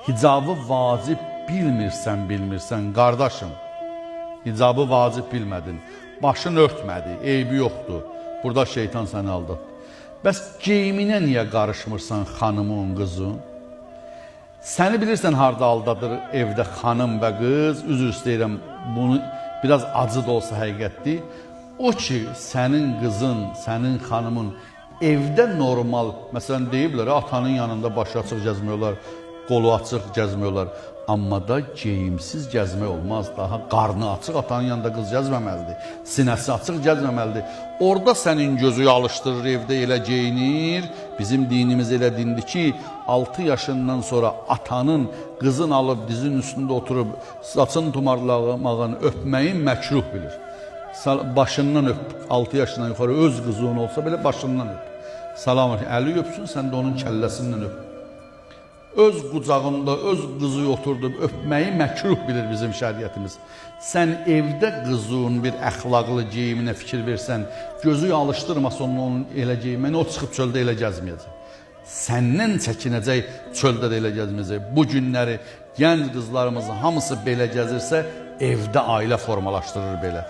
hicabı vacib bilmirsən qardaşım. Hicabı vacib bilmədin. Başın örtmədi, eybi yoxdur. Burada şeytan səni aldatdı. Bəs geyiminə niyə qarışmırsan xanımın, qızın? Səni bilirsən harada aldadır evdə xanım və qız? Üzr istəyirəm, bunu biraz acı da olsa həqiqətdir. O ki, sənin qızın, sənin xanımın evdə normal, məsələn deyiblər, atanın yanında başı açıq gəzmiyorlar, qolu açıq gəzmiyorlar. Amma da geyimsiz gəzmək olmaz. Daha qarnı açıq atanın yanında qız gəzməməlidir. Sinəsi açıq gəzməməlidir. Orada sənin gözü alışdırır, evdə elə geyinir. Bizim dinimiz elə dindir ki, 6 yaşından sonra atanın qızın alıb dizin üstündə oturub saçın tumarlamağını, öpməyin məkruh bilir. Başından öp, 6 yaşından yuxarı öz qızın olsa belə başından öp. Salam, əli öpsün, sən də onun kəlləsindən öp. Öz qucağında, öz qızı oturdub öpməyi məkruh bilir bizim şəriətimiz. Sən evdə qızın bir əxlaqlı geyiminə fikir versən, gözü alışdırmasın onun elə geyimini, o çıxıb çöldə elə gəzməyəcək. Səndən çəkinəcək, çöldə də elə gəzməyəcək. Bu günləri gənc qızlarımızın hamısı belə gəzirsə, evdə ailə formalaşdırır belə.